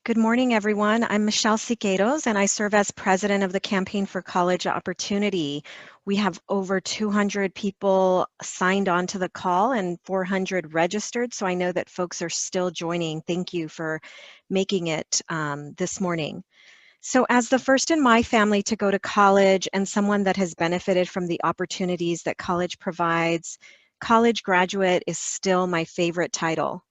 Good morning, everyone. I'm Michelle Siqueiros, and I serve as president of the Campaign for College Opportunity. We have over 200 people signed on to the call and 400 registered, so I know that folks are still joining. Thank you for making it this morning. So as the first in my family to go to college and someone that has benefited from the opportunities that college provides, college graduate is still my favorite title.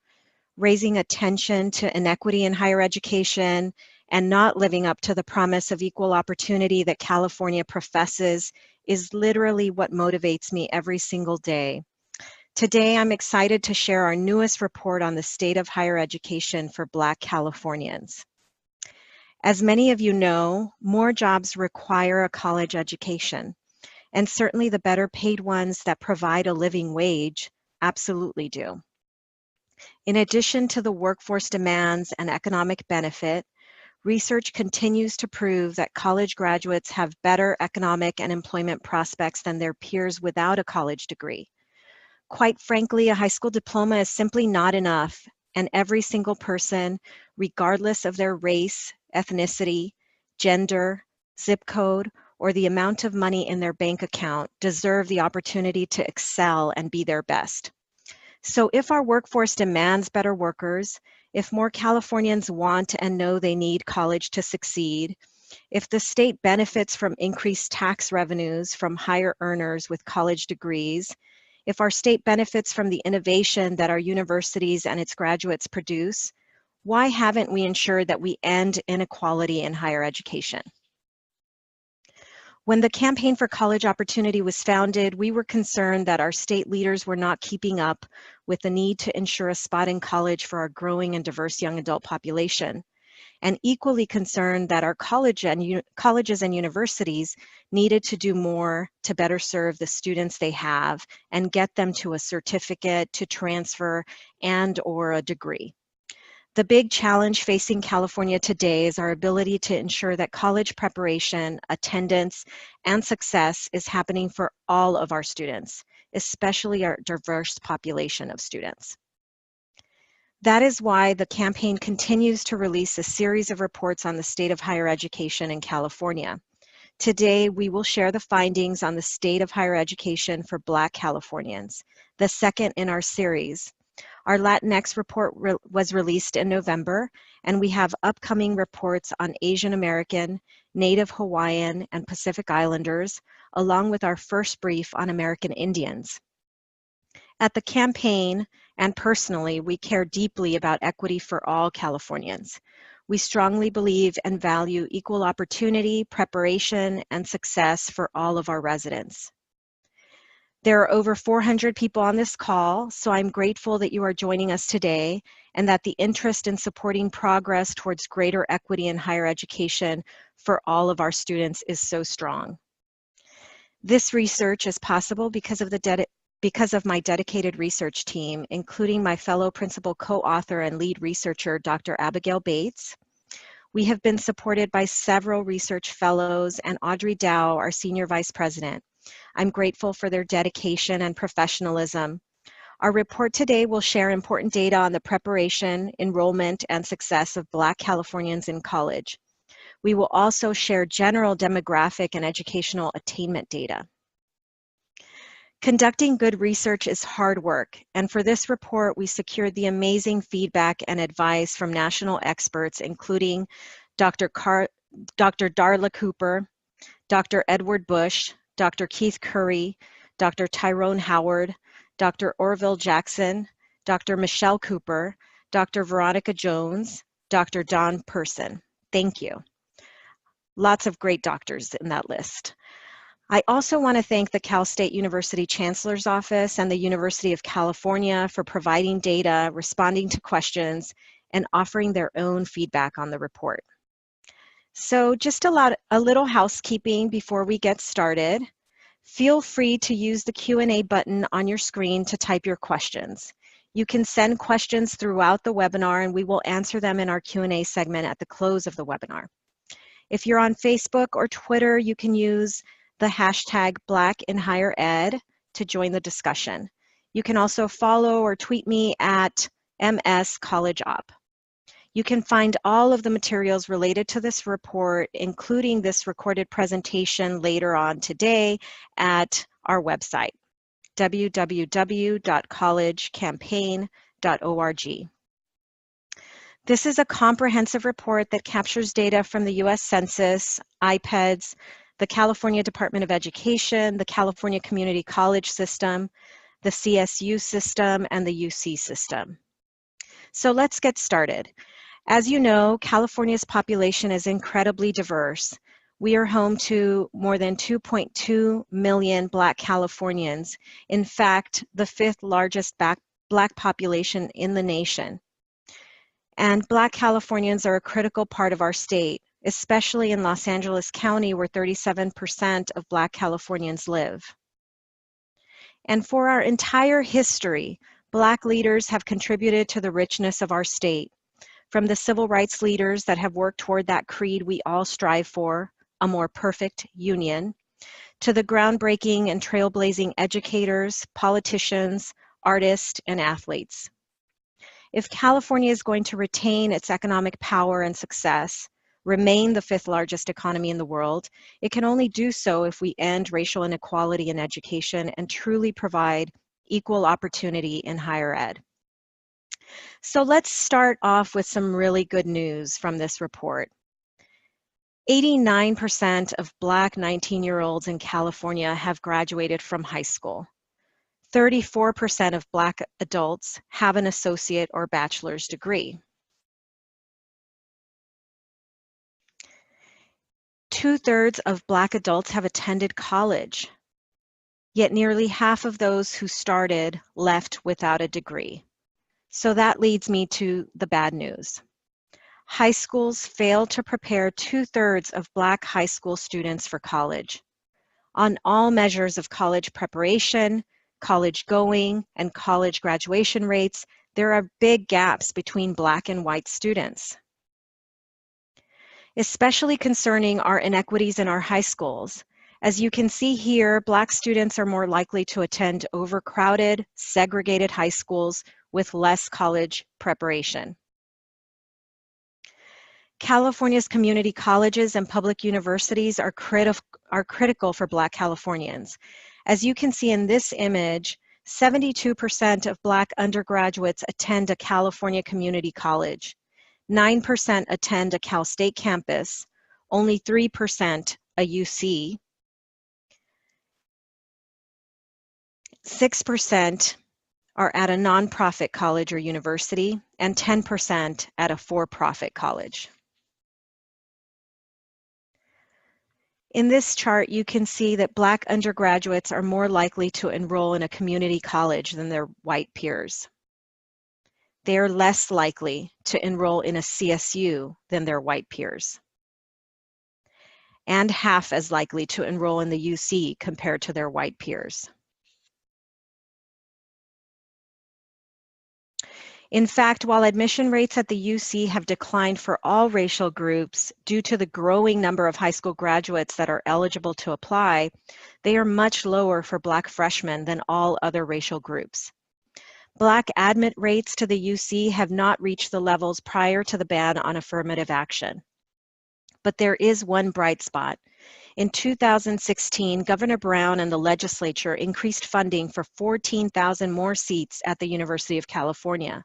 Raising attention to inequity in higher education and not living up to the promise of equal opportunity that California professes is literally what motivates me every single day. Today, I'm excited to share our newest report on the state of higher education for Black Californians. As many of you know, more jobs require a college education, and certainly the better paid ones that provide a living wage absolutely do. In addition to the workforce demands and economic benefit, research continues to prove that college graduates have better economic and employment prospects than their peers without a college degree. Quite frankly, a high school diploma is simply not enough, and every single person, regardless of their race, ethnicity, gender, zip code, or the amount of money in their bank account, deserve the opportunity to excel and be their best. So if our workforce demands better workers, if more Californians want and know they need college to succeed, if the state benefits from increased tax revenues from higher earners with college degrees, if our state benefits from the innovation that our universities and its graduates produce, why haven't we ensured that we end inequality in higher education? When the Campaign for College Opportunity was founded, we were concerned that our state leaders were not keeping up with the need to ensure a spot in college for our growing and diverse young adult population, and equally concerned that our colleges and universities needed to do more to better serve the students they have and get them to a certificate, to transfer, and/or a degree. The big challenge facing California today is our ability to ensure that college preparation, attendance, and success is happening for all of our students, especially our diverse population of students. That is why the campaign continues to release a series of reports on the state of higher education in California. Today, we will share the findings on the state of higher education for Black Californians, the second in our series. Our Latinx report was released in November, and we have upcoming reports on Asian American, Native Hawaiian, and Pacific Islanders, along with our first brief on American Indians. At the campaign, and personally, we care deeply about equity for all Californians. We strongly believe and value equal opportunity, preparation, and success for all of our residents. There are over 400 people on this call, so I'm grateful that you are joining us today and that the interest in supporting progress towards greater equity in higher education for all of our students is so strong. This research is possible because of my dedicated research team, including my fellow principal co-author and lead researcher, Dr. Abigail Bates. We have been supported by several research fellows and Audrey Dow, our senior vice president. I'm grateful for their dedication and professionalism. Our report today will share important data on the preparation, enrollment, and success of Black Californians in college. We will also share general demographic and educational attainment data. Conducting good research is hard work, and for this report, we secured the amazing feedback and advice from national experts, including Dr. Darla Cooper, Dr. Edward Bush, Dr. Keith Curry, Dr. Tyrone Howard, Dr. Orville Jackson, Dr. Michelle Cooper, Dr. Veronica Jones, Dr. Don Person. Thank you. Lots of great doctors in that list. I also want to thank the Cal State University Chancellor's Office and the University of California for providing data, responding to questions, and offering their own feedback on the report. So just a little housekeeping before we get started. Feel free to use the Q&A button on your screen to type your questions. You can send questions throughout the webinar and we will answer them in our Q&A segment at the close of the webinar. If you're on Facebook or Twitter, you can use the hashtag #BlackInHigherEd to join the discussion. You can also follow or tweet me at MSCollegeOp. You can find all of the materials related to this report, including this recorded presentation later on today, at our website, www.collegecampaign.org. This is a comprehensive report that captures data from the U.S. Census, IPEDS, the California Department of Education, the California Community College System, the CSU system, and the UC system. So let's get started. As you know, California's population is incredibly diverse. We are home to more than 2.2 million Black Californians. In fact, the fifth largest Black population in the nation. And Black Californians are a critical part of our state, especially in Los Angeles County, where 37% of Black Californians live. And for our entire history, Black leaders have contributed to the richness of our state. From the civil rights leaders that have worked toward that creed we all strive for, a more perfect union, to the groundbreaking and trailblazing educators, politicians, artists, and athletes. If California is going to retain its economic power and success, remain the fifth largest economy in the world, it can only do so if we end racial inequality in education and truly provide equal opportunity in higher ed. So let's start off with some really good news from this report. 89% of Black 19-year-olds in California have graduated from high school. 34% of Black adults have an associate or bachelor's degree. 2/3 of Black adults have attended college, yet nearly half of those who started left without a degree. So that leads me to the bad news. High schools fail to prepare 2/3 of Black high school students for college. On all measures of college preparation, college going, and college graduation rates, there are big gaps between Black and white students. Especially concerning are inequities in our high schools. As you can see here, Black students are more likely to attend overcrowded, segregated high schools with less college preparation. California's community colleges and public universities are critical for Black Californians. As you can see in this image, 72% of Black undergraduates attend a California community college. 9% attend a Cal State campus, only 3% a UC, 6% are at a nonprofit college or university, and 10% at a for-profit college. In this chart, you can see that Black undergraduates are more likely to enroll in a community college than their white peers. They are less likely to enroll in a CSU than their white peers, and half as likely to enroll in the UC compared to their white peers. In fact, while admission rates at the UC have declined for all racial groups due to the growing number of high school graduates that are eligible to apply, they are much lower for Black freshmen than all other racial groups. Black admit rates to the UC have not reached the levels prior to the ban on affirmative action. But there is one bright spot. In 2016, Governor Brown and the legislature increased funding for 14,000 more seats at the University of California.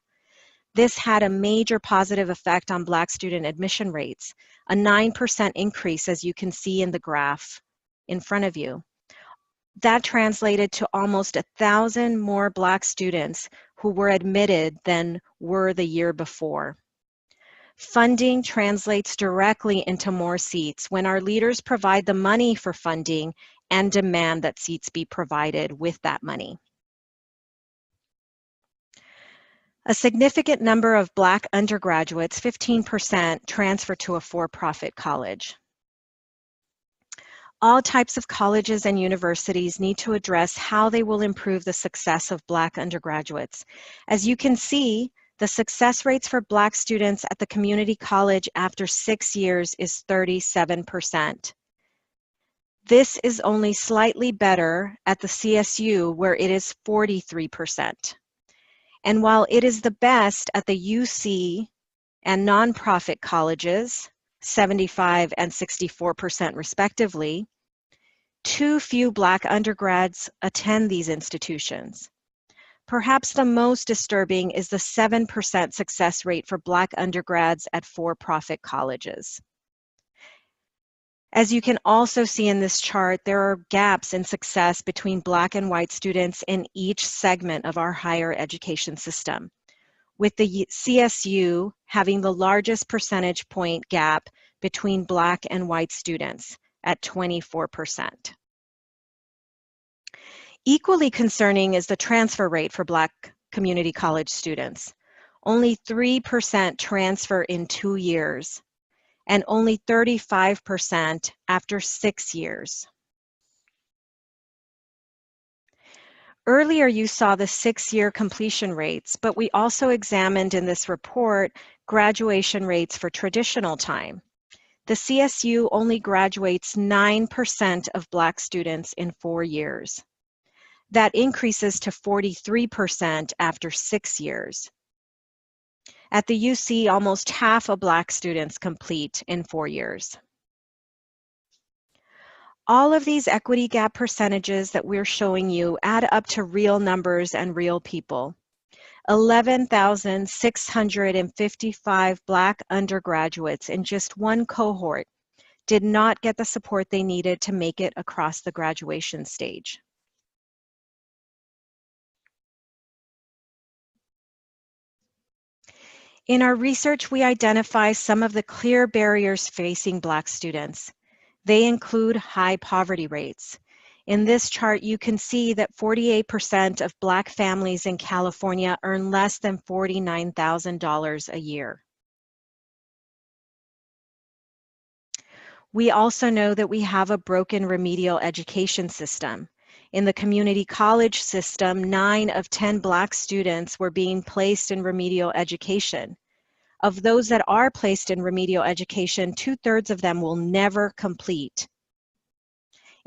This had a major positive effect on Black student admission rates, a 9% increase, as you can see in the graph in front of you. That translated to almost 1,000 more Black students who were admitted than were the year before. Funding translates directly into more seats when our leaders provide the money for funding and demand that seats be provided with that money. A significant number of Black undergraduates, 15%, transfer to a for-profit college. All types of colleges and universities need to address how they will improve the success of Black undergraduates. As you can see, the success rates for Black students at the community college after 6 years is 37%. This is only slightly better at the CSU, where it is 43%. And while it is the best at the UC and nonprofit colleges, 75 and 64% respectively, too few Black undergrads attend these institutions. Perhaps the most disturbing is the 7% success rate for Black undergrads at for-profit colleges. As you can also see in this chart, there are gaps in success between Black and white students in each segment of our higher education system, with the CSU having the largest percentage point gap between Black and white students at 24%. Equally concerning is the transfer rate for Black community college students. Only 3% transfer in 2 years, and only 35% after 6 years. Earlier you saw the 6-year completion rates, but we also examined in this report graduation rates for traditional time. The CSU only graduates 9% of Black students in 4 years. That increases to 43% after 6 years. At the UC, almost half of Black students complete in 4 years. All of these equity gap percentages that we're showing you add up to real numbers and real people. 11,655 Black undergraduates in just one cohort did not get the support they needed to make it across the graduation stage. In our research, we identify some of the clear barriers facing Black students. They include high poverty rates. In this chart, you can see that 48% of Black families in California earn less than $49,000 a year. We also know that we have a broken remedial education system. In the community college system, 9 of 10 Black students were being placed in remedial education. Of those that are placed in remedial education, 2/3 of them will never complete.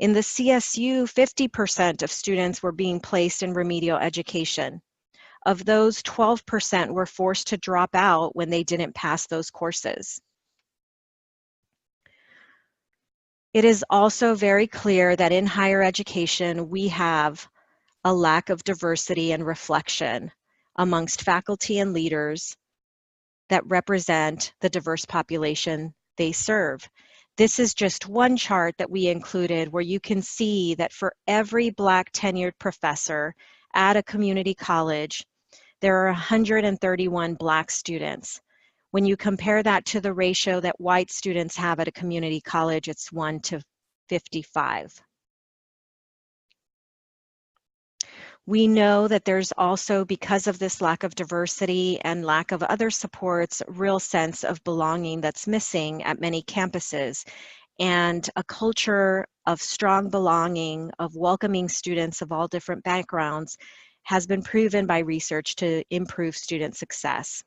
In the CSU, 50% of students were being placed in remedial education. Of those, 12% were forced to drop out when they didn't pass those courses. It is also very clear that in higher education, we have a lack of diversity and reflection amongst faculty and leaders that represent the diverse population they serve. This is just one chart that we included where you can see that for every Black tenured professor at a community college, there are 131 Black students. When you compare that to the ratio that white students have at a community college, it's 1 to 55. We know that there's also, because of this lack of diversity and lack of other supports, real sense of belonging that's missing at many campuses, and a culture of strong belonging, of welcoming students of all different backgrounds has been proven by research to improve student success.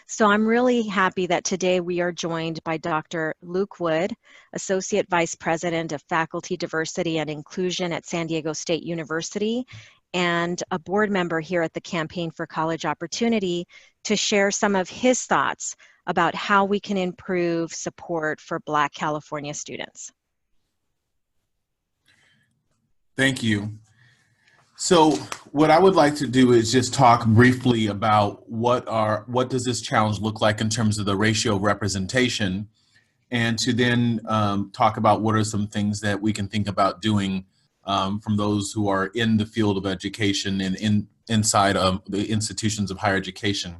So I'm really happy that today we are joined by Dr. Luke Wood, Associate Vice President of Faculty Diversity and Inclusion at San Diego State University, and a board member here at the Campaign for College Opportunity, to share some of his thoughts about how we can improve support for Black California students. Thank you. So what I would like to do is just talk briefly about what does this challenge look like in terms of the ratio of representation, and to then talk about what are some things that we can think about doing from those who are in the field of education and inside of the institutions of higher education.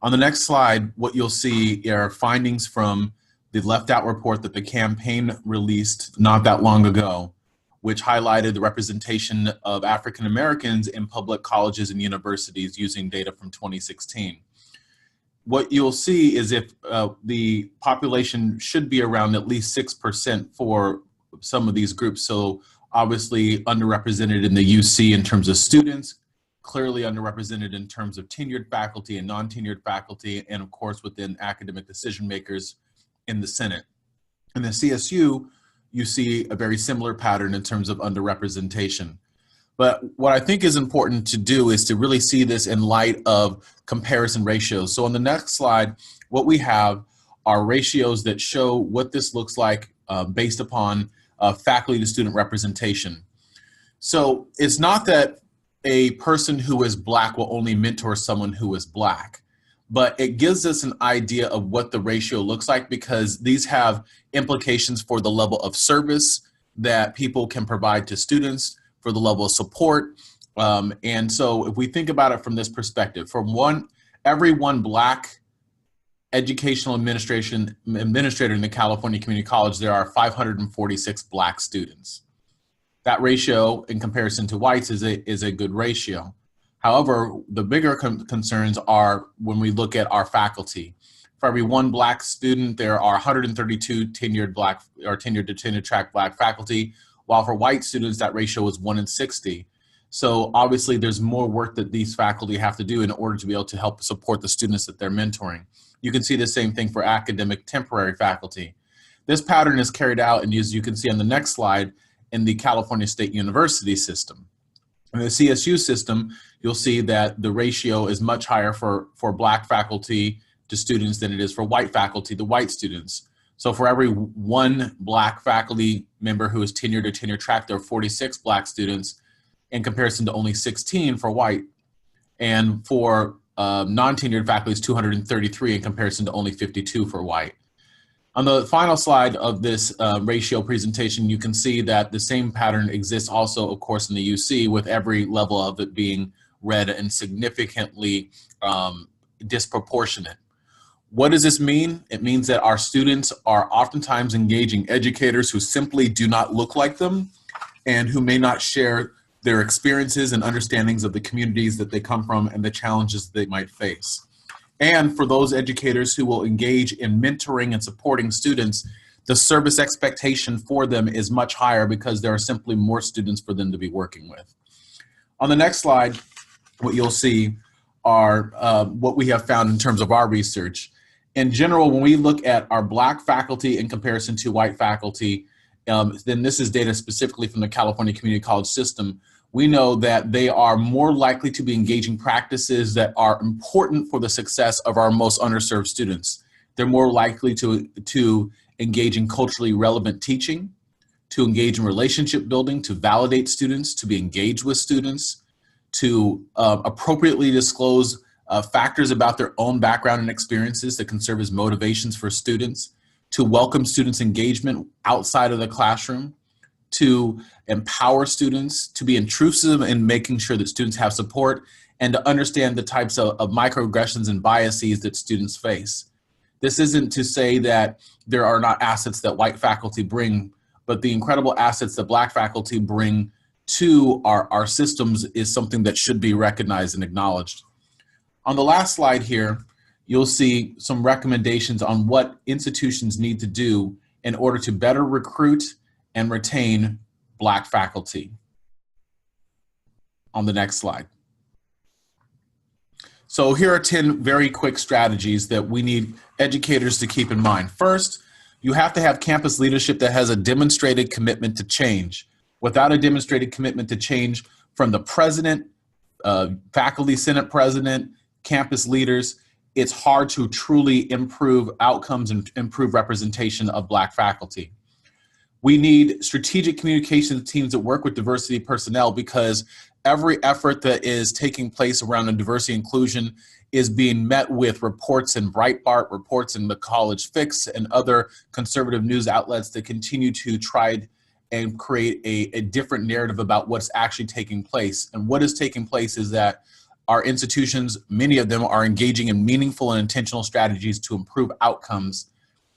On the next slide, what you'll see are findings from the Left Out report that the campaign released not that long ago, which highlighted the representation of African Americans in public colleges and universities using data from 2016. What you'll see is if the population should be around at least 6% for some of these groups. So obviously underrepresented in the UC in terms of students, clearly underrepresented in terms of tenured faculty and non-tenured faculty, and of course within academic decision makers in the Senate. In the CSU, you see a very similar pattern in terms of underrepresentation. But what I think is important to do is to really see this in light of comparison ratios. So on the next slide, what we have are ratios that show what this looks like based upon faculty to student representation. So it's not that a person who is Black will only mentor someone who is Black, but it gives us an idea of what the ratio looks like, because these have implications for the level of service that people can provide to students, for the level of support. And so if we think about it from this perspective, from every one Black educational administrator in the California Community College, there are 546 Black students. That ratio in comparison to whites is a good ratio. However, the bigger concerns are when we look at our faculty. For every one Black student, there are 132 tenured to tenure track Black faculty, while for white students, that ratio is 1 in 60. So obviously there's more work that these faculty have to do in order to be able to help support the students that they're mentoring. You can see the same thing for academic temporary faculty. This pattern is carried out, and as you can see on the next slide, in the California State University system. In the CSU system, you'll see that the ratio is much higher for Black faculty to students than it is for white faculty to white students. So for every one Black faculty member who is tenured or tenure track, there are 46 Black students in comparison to only 16 for white. And for non-tenured faculty is 233 in comparison to only 52 for white. On the final slide of this ratio presentation, you can see that the same pattern exists also, of course, in the UC, with every level of it being red and significantly disproportionate. What does this mean? It means that our students are oftentimes engaging educators who simply do not look like them and who may not share their experiences and understandings of the communities that they come from and the challenges they might face. And for those educators who will engage in mentoring and supporting students, the service expectation for them is much higher because there are simply more students for them to be working with. On the next slide, what you'll see are what we have found in terms of our research. In general, when we look at our Black faculty in comparison to white faculty, then this is data specifically from the California Community College system, we know that they are more likely to be engaging practices that are important for the success of our most underserved students. They're more likely to engage in culturally relevant teaching, to engage in relationship building, to validate students, to be engaged with students, to appropriately disclose factors about their own background and experiences that can serve as motivations for students, to welcome students' engagement outside of the classroom, to empower students, to be intrusive in making sure that students have support, and to understand the types of microaggressions and biases that students face. This isn't to say that there are not assets that white faculty bring, but the incredible assets that Black faculty bring to our systems is something that should be recognized and acknowledged. On the last slide here, you'll see some recommendations on what institutions need to do in order to better recruit and retain Black faculty. On the next slide. So here are 10 very quick strategies that we need educators to keep in mind. First, you have to have campus leadership that has a demonstrated commitment to change. Without a demonstrated commitment to change from the president, faculty senate president, campus leaders, it's hard to truly improve outcomes and improve representation of Black faculty. We need strategic communications teams that work with diversity personnel, because every effort that is taking place around diversity inclusion is being met with reports in Breitbart, reports in the College Fix, and other conservative news outlets that continue to try and create a different narrative about what's actually taking place. And what is taking place is that our institutions, many of them, are engaging in meaningful and intentional strategies to improve outcomes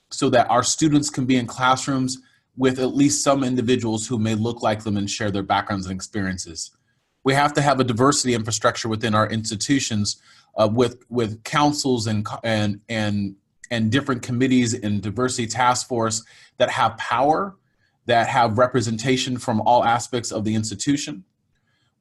so that our students can be in classrooms with at least some individuals who may look like them and share their backgrounds and experiences. We have to have a diversity infrastructure within our institutions with councils and different committees and diversity task force that have power, that have representation from all aspects of the institution.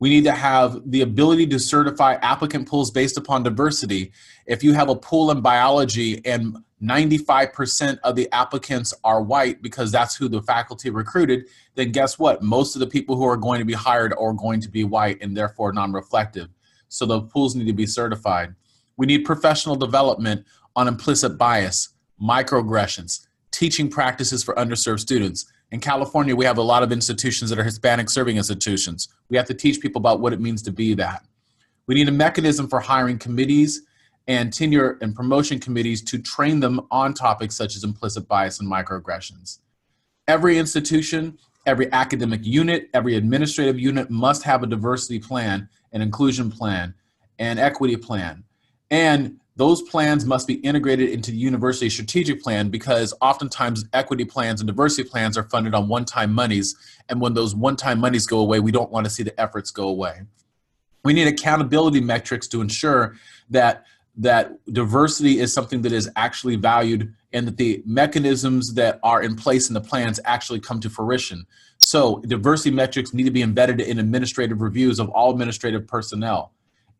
We need to have the ability to certify applicant pools based upon diversity. If you have a pool in biology and 95% of the applicants are white because that's who the faculty recruited, then guess what? Most of the people who are going to be hired are going to be white and therefore non-reflective. So the pools need to be certified. We need professional development on implicit bias, microaggressions, teaching practices for underserved students. In California, we have a lot of institutions that are Hispanic serving institutions. We have to teach people about what it means to be that. We need a mechanism for hiring committees and tenure and promotion committees to train them on topics such as implicit bias and microaggressions. Every institution, every academic unit, every administrative unit must have a diversity plan, an inclusion plan, an equity plan. And those plans must be integrated into the university strategic plan, because oftentimes equity plans and diversity plans are funded on one-time monies. And when those one-time monies go away, we don't want to see the efforts go away. We need accountability metrics to ensure that diversity is something that is actually valued and that the mechanisms that are in place in the plans actually come to fruition. So diversity metrics need to be embedded in administrative reviews of all administrative personnel.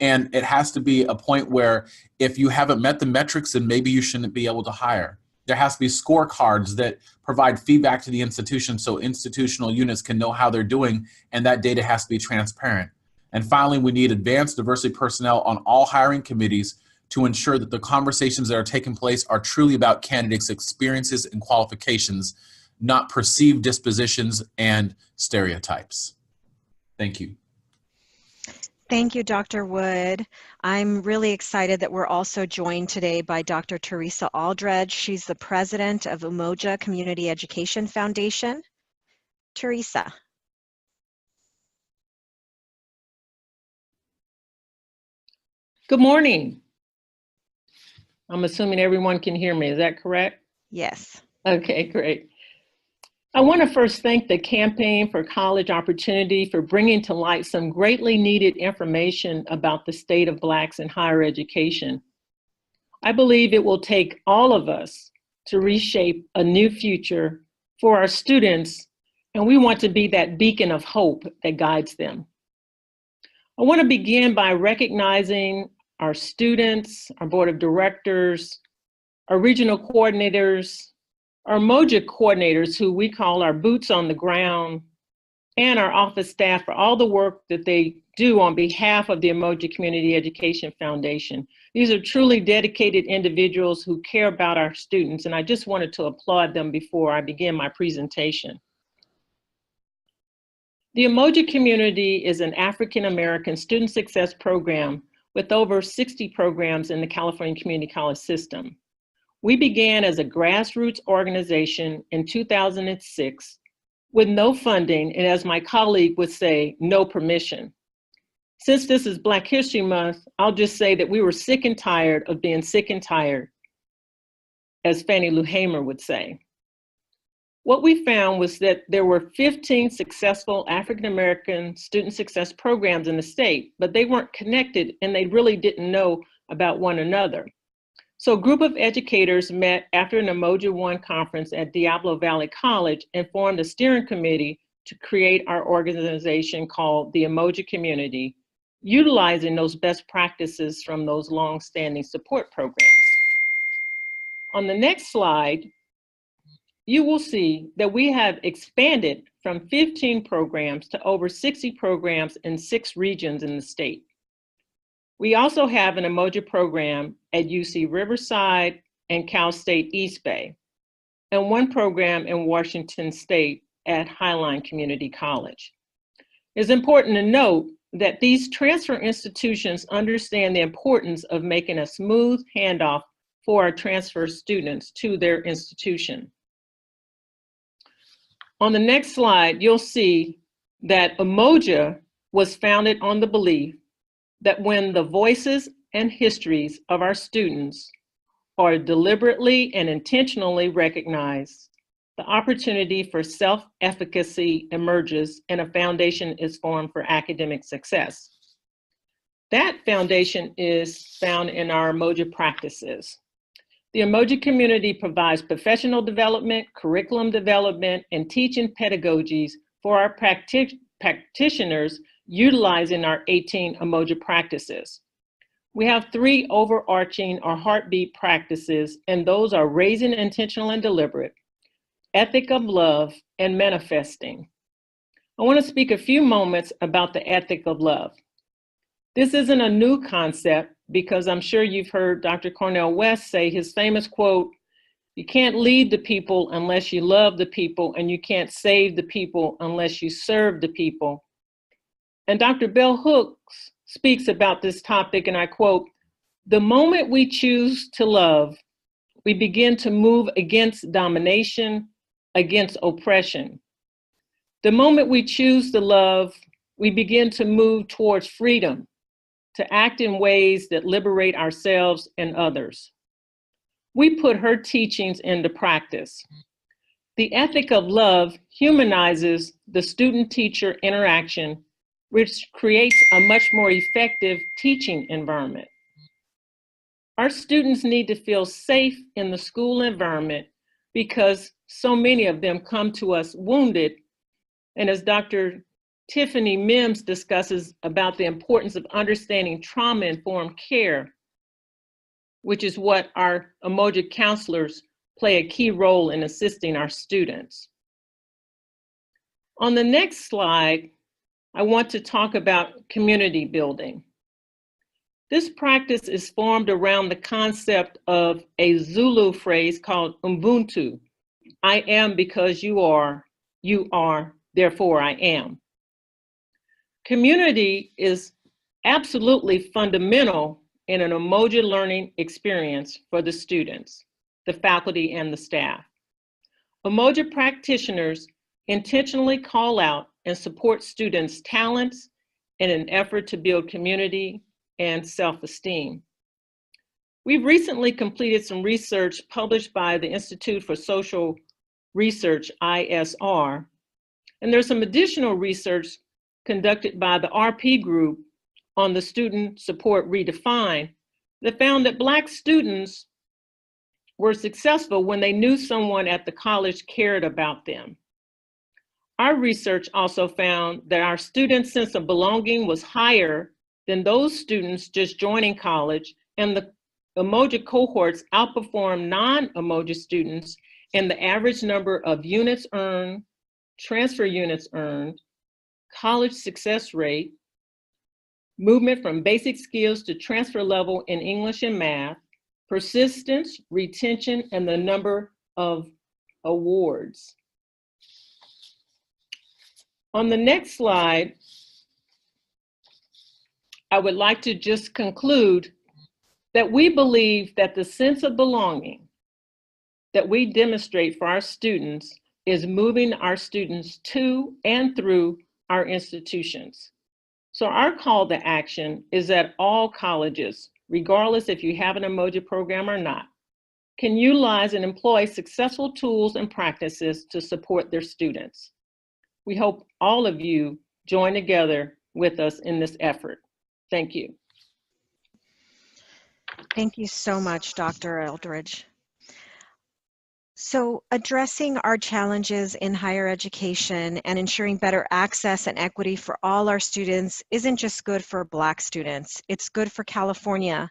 And it has to be a point where if you haven't met the metrics, then maybe you shouldn't be able to hire. There has to be scorecards that provide feedback to the institution so institutional units can know how they're doing, and that data has to be transparent. And finally, we need advanced diversity personnel on all hiring committees to ensure that the conversations that are taking place are truly about candidates' experiences and qualifications, not perceived dispositions and stereotypes. Thank you. Thank you, Dr. Wood. I'm really excited that we're also joined today by Dr. Teresa Aldredge. She's the president of Umoja Community Education Foundation. Teresa. Good morning. I'm assuming everyone can hear me. Is that correct? Yes. Okay, great. I want to first thank the Campaign for College Opportunity for bringing to light some greatly needed information about the state of Blacks in higher education. I believe it will take all of us to reshape a new future for our students, and we want to be that beacon of hope that guides them. I want to begin by recognizing our students, our board of directors, our regional coordinators, our Umoja coordinators, who we call our boots on the ground, and our office staff for all the work that they do on behalf of the Umoja Community Education Foundation. These are truly dedicated individuals who care about our students, and I just wanted to applaud them before I begin my presentation. The Umoja Community is an African-American student success program with over 60 programs in the California Community College system. We began as a grassroots organization in 2006 with no funding, and as my colleague would say, no permission. Since this is Black History Month, I'll just say that we were sick and tired of being sick and tired, as Fannie Lou Hamer would say. What we found was that there were 15 successful African-American student success programs in the state, but they weren't connected and they really didn't know about one another. So a group of educators met after an Umoja One conference at Diablo Valley College and formed a steering committee to create our organization called the Umoja Community, utilizing those best practices from those long-standing support programs. On the next slide, you will see that we have expanded from 15 programs to over 60 programs in 6 regions in the state. We also have an Umoja program at UC Riverside and Cal State East Bay, and one program in Washington State at Highline Community College. It's important to note that these transfer institutions understand the importance of making a smooth handoff for our transfer students to their institution. On the next slide, you'll see that Umoja was founded on the belief that when the voices and histories of our students are deliberately and intentionally recognized, the opportunity for self-efficacy emerges and a foundation is formed for academic success. That foundation is found in our Umoja practices. The Umoja community provides professional development, curriculum development, and teaching pedagogies for our practitioners utilizing our 18 Umoja practices. We have three overarching or heartbeat practices, and those are raising intentional and deliberate, ethic of love, and manifesting. I want to speak a few moments about the ethic of love. This isn't a new concept because I'm sure you've heard Dr. Cornel West say his famous quote, "You can't lead the people unless you love the people, and you can't save the people unless you serve the people." And Dr. Bell Hooks speaks about this topic, and I quote, "The moment we choose to love, we begin to move against domination, against oppression. The moment we choose to love, we begin to move towards freedom, to act in ways that liberate ourselves and others." We put her teachings into practice. The ethic of love humanizes the student-teacher interaction, which creates a much more effective teaching environment. Our students need to feel safe in the school environment because so many of them come to us wounded. And as Dr. Tiffany Mims discusses about the importance of understanding trauma-informed care, which is what our Emoji counselors play a key role in assisting our students. On the next slide, I want to talk about community building. This practice is formed around the concept of a Zulu phrase called Ubuntu. I am because you are, therefore I am. Community is absolutely fundamental in an Emoji learning experience for the students, the faculty, and the staff. Emoji practitioners intentionally call out and support students' talents in an effort to build community and self-esteem. We've recently completed some research published by the Institute for Social Research, ISR, and there's some additional research conducted by the RP group on the Student Support Redefined that found that Black students were successful when they knew someone at the college cared about them. Our research also found that our students' sense of belonging was higher than those students just joining college, and the Emoji cohorts outperformed non-Emoji students in the average number of units earned, transfer units earned, college success rate, movement from basic skills to transfer level in English and math, persistence, retention, and the number of awards. On the next slide, I would like to just conclude that we believe that the sense of belonging that we demonstrate for our students is moving our students to and through our institutions. So our call to action is that all colleges, regardless if you have an Emoji program or not, can utilize and employ successful tools and practices to support their students. We hope all of you join together with us in this effort. Thank you. Thank you so much, Dr. Eldridge. So addressing our challenges in higher education and ensuring better access and equity for all our students isn't just good for Black students, it's good for California.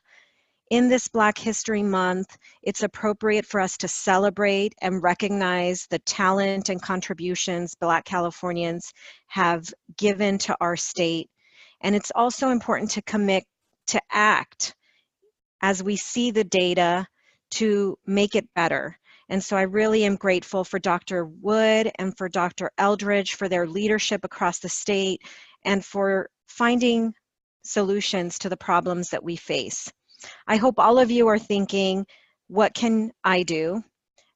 In this Black History Month, it's appropriate for us to celebrate and recognize the talent and contributions Black Californians have given to our state. And it's also important to commit to act as we see the data to make it better. And so I really am grateful for Dr. Wood and for Dr. Eldridge for their leadership across the state and for finding solutions to the problems that we face. I hope all of you are thinking, what can I do?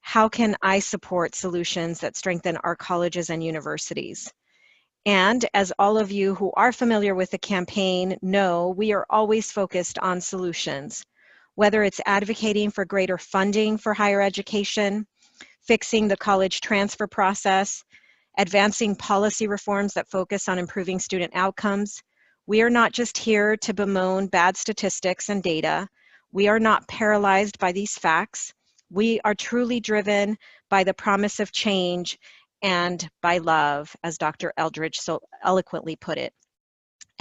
How can I support solutions that strengthen our colleges and universities? And as all of you who are familiar with the campaign know, we are always focused on solutions, whether it's advocating for greater funding for higher education, fixing the college transfer process, advancing policy reforms that focus on improving student outcomes. We are not just here to bemoan bad statistics and data. We are not paralyzed by these facts. We are truly driven by the promise of change and by love, as Dr. Eldridge so eloquently put it.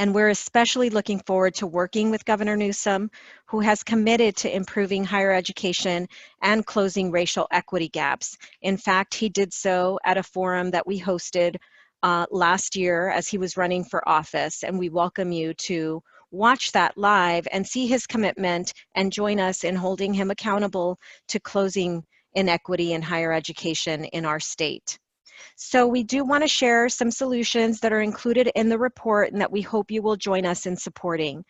And we're especially looking forward to working with Governor Newsom, who has committed to improving higher education and closing racial equity gaps. In fact, he did so at a forum that we hosted last year as he was running for office, and we welcome you to watch that live and see his commitment and join us in holding him accountable to closing inequity in higher education in our state. So we do want to share some solutions that are included in the report and that we hope you will join us in supporting.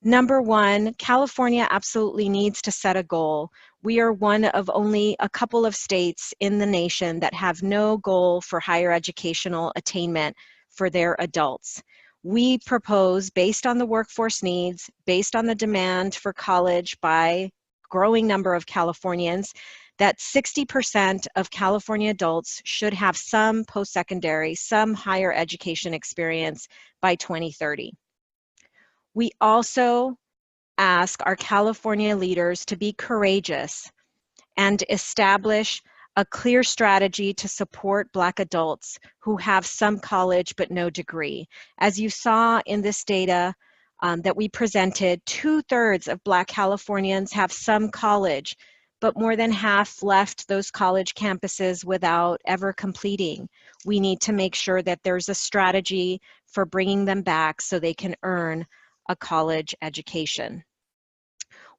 Number one, California absolutely needs to set a goal. We are one of only a couple of states in the nation that have no goal for higher educational attainment for their adults. We propose, based on the workforce needs, based on the demand for college by growing number of Californians, that 60% of California adults should have some post-secondary, some higher education experience by 2030. We also ask our California leaders to be courageous and establish a clear strategy to support Black adults who have some college but no degree. As you saw in this data that we presented, 2/3 of Black Californians have some college, but more than half left those college campuses without ever completing. We need to make sure that there's a strategy for bringing them back so they can earn a college education.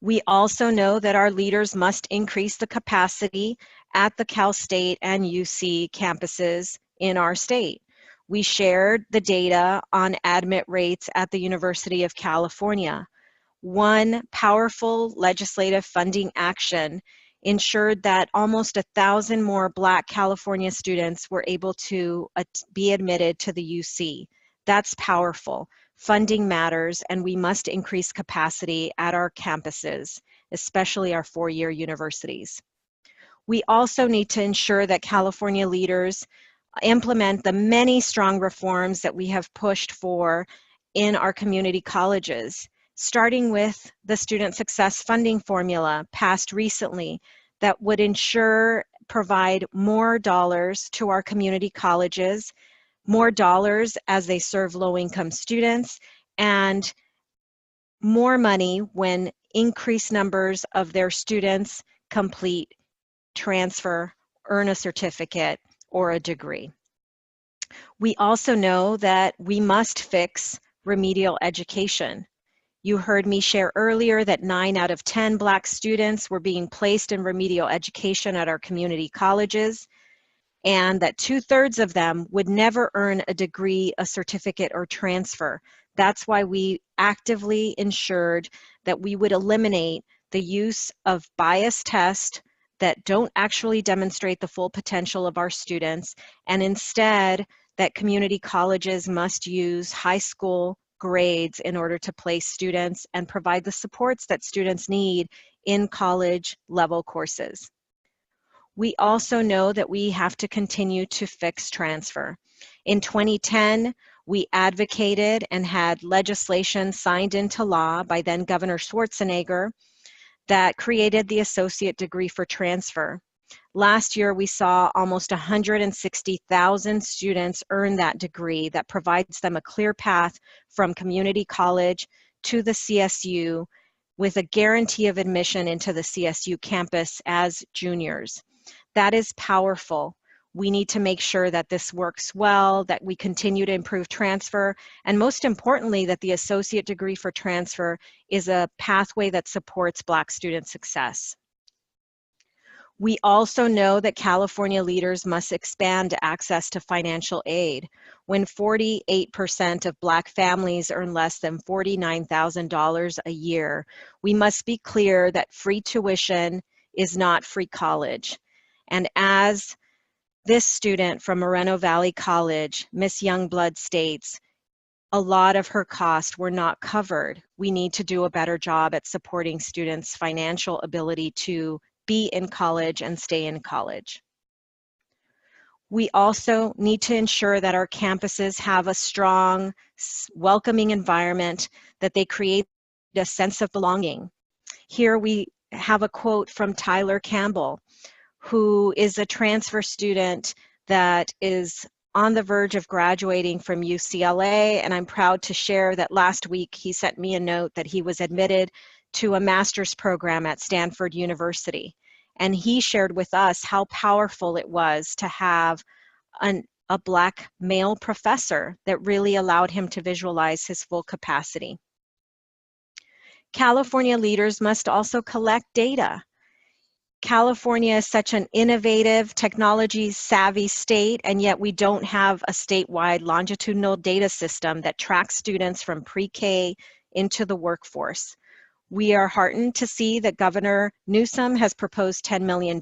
We also know that our leaders must increase the capacity at the Cal State and UC campuses in our state. We shared the data on admit rates at the University of California. One powerful legislative funding action ensured that almost 1,000 more Black California students were able to be admitted to the UC. That's powerful. Funding matters, and we must increase capacity at our campuses, especially our four-year universities. We also need to ensure that California leaders implement the many strong reforms that we have pushed for in our community colleges, starting with the Student Success Funding Formula passed recently that would provide more dollars to our community colleges, more dollars as they serve low-income students, and more money when increased numbers of their students complete, transfer, earn a certificate, or a degree. We also know that we must fix remedial education. You heard me share earlier that 9 out of 10 Black students were being placed in remedial education at our community colleges, and that 2/3 of them would never earn a degree, a certificate, or transfer. That's why we actively ensured that we would eliminate the use of biased tests that don't actually demonstrate the full potential of our students, and instead that community colleges must use high school grades in order to place students and provide the supports that students need in college level courses. We also know that we have to continue to fix transfer. In 2010, we advocated and had legislation signed into law by then Governor Schwarzenegger that created the associate degree for transfer. Last year, we saw almost 160,000 students earn that degree that provides them a clear path from community college to the CSU with a guarantee of admission into the CSU campus as juniors. That is powerful. We need to make sure that this works well, that we continue to improve transfer, and most importantly, that the associate degree for transfer is a pathway that supports Black student success. We also know that California leaders must expand access to financial aid. When 48% of Black families earn less than $49,000 a year, we must be clear that free tuition is not free college. And as this student from Moreno Valley College, Miss Youngblood, states, a lot of her costs were not covered. We need to do a better job at supporting students' financial ability to be in college and stay in college. We also need to ensure that our campuses have a strong, welcoming environment, that they create a sense of belonging. Here we have a quote from Tyler Campbell, who is a transfer student that is on the verge of graduating from UCLA, and I'm proud to share that last week he sent me a note that he was admitted to a master's program at Stanford University. And he shared with us how powerful it was to have a Black male professor that really allowed him to visualize his full capacity. California leaders must also collect data. California is such an innovative, technology-savvy state, and yet we don't have a statewide longitudinal data system that tracks students from pre-K into the workforce. We are heartened to see that Governor Newsom has proposed $10 million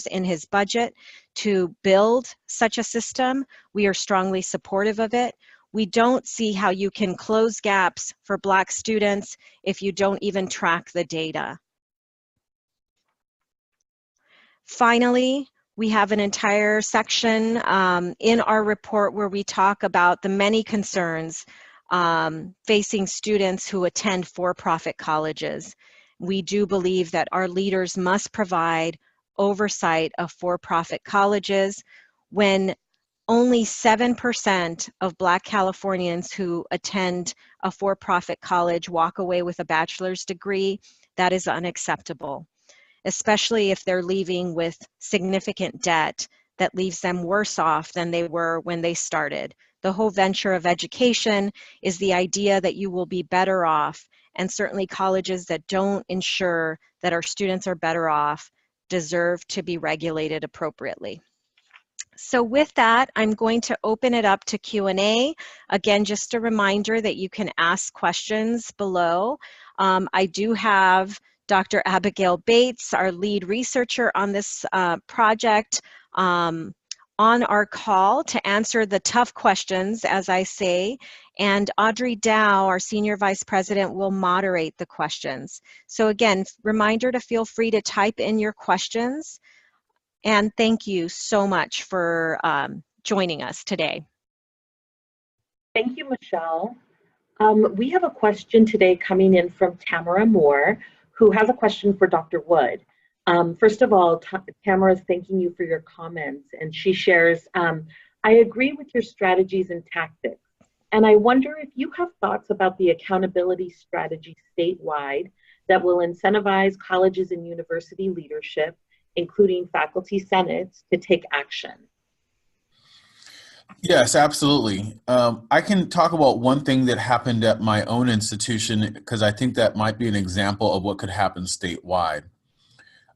in his budget to build such a system. We are strongly supportive of it. We don't see how you can close gaps for Black students if you don't even track the data. Finally, we have an entire section in our report where we talk about the many concerns facing students who attend for-profit colleges. We do believe that our leaders must provide oversight of for-profit colleges. When only 7% of Black Californians who attend a for-profit college walk away with a bachelor's degree, that is unacceptable, especially if they're leaving with significant debt that leaves them worse off than they were when they started. The whole venture of education is the idea that you will be better off, and certainly colleges that don't ensure that our students are better off deserve to be regulated appropriately. So with that, I'm going to open it up to Q&A. Again, just a reminder that you can ask questions below. I do have Dr. Abigail Bates, our lead researcher on this project, on our call to answer the tough questions, as I say, and Audrey Dow, our Senior Vice President, will moderate the questions. So again, reminder to feel free to type in your questions, and thank you so much for joining us today. Thank you, Michelle. We have a question today coming in from Tamara Moore, who has a question for Dr. Wood. First of all, Tamara is thanking you for your comments, and she shares, I agree with your strategies and tactics, and I wonder if you have thoughts about the accountability strategy statewide that will incentivize colleges and university leadership, including faculty senates, to take action. Yes, absolutely. I can talk about one thing that happened at my own institution, because I think that might be an example of what could happen statewide.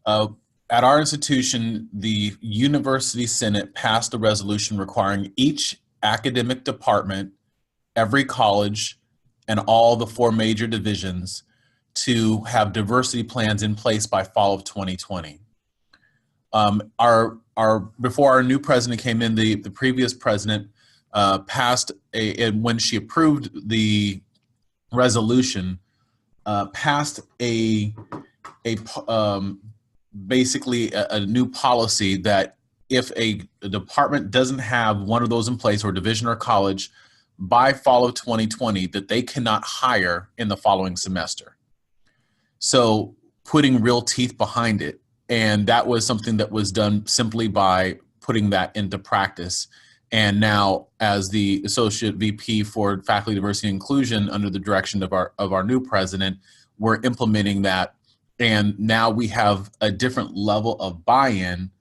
At our institution, the University Senate passed a resolution requiring each academic department, every college, and all the 4 major divisions to have diversity plans in place by fall of 2020. Before our new president came in, the previous president passed when she approved the resolution, passed basically a new policy that if a department doesn't have one of those in place, or division or college, by fall of 2020, that they cannot hire in the following semester. So putting real teeth behind it. And that was something that was done simply by putting that into practice. And now, as the Associate VP for Faculty Diversity and Inclusion, under the direction of our new president, we're implementing that. And now we have a different level of buy-in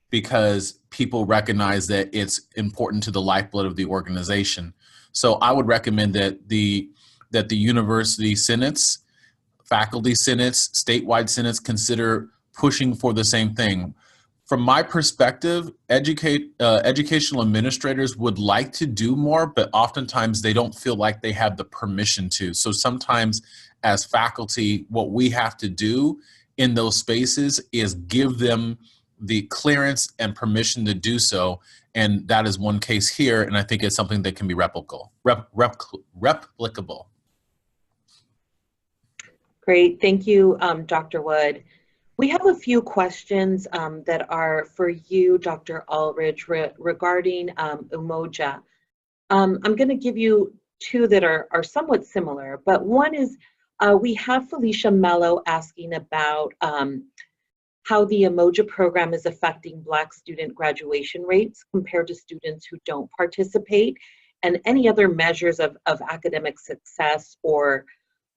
because people recognize that it's important to the lifeblood of the organization. So I would recommend that the university senates, faculty senates, statewide senates consider pushing for the same thing. From my perspective, educational administrators would like to do more, but oftentimes they don't feel like they have the permission to. So sometimes as faculty, what we have to do in those spaces is give them the clearance and permission to do so. And that is one case here, and I think it's something that can be replicable. Great, thank you, Dr. Wood. We have a few questions that are for you, Dr. Aldridge, regarding Umoja. I'm going to give you 2 that are somewhat similar, but one is we have Felicia Mello asking about how the Umoja program is affecting Black student graduation rates compared to students who don't participate, and any other measures of academic success or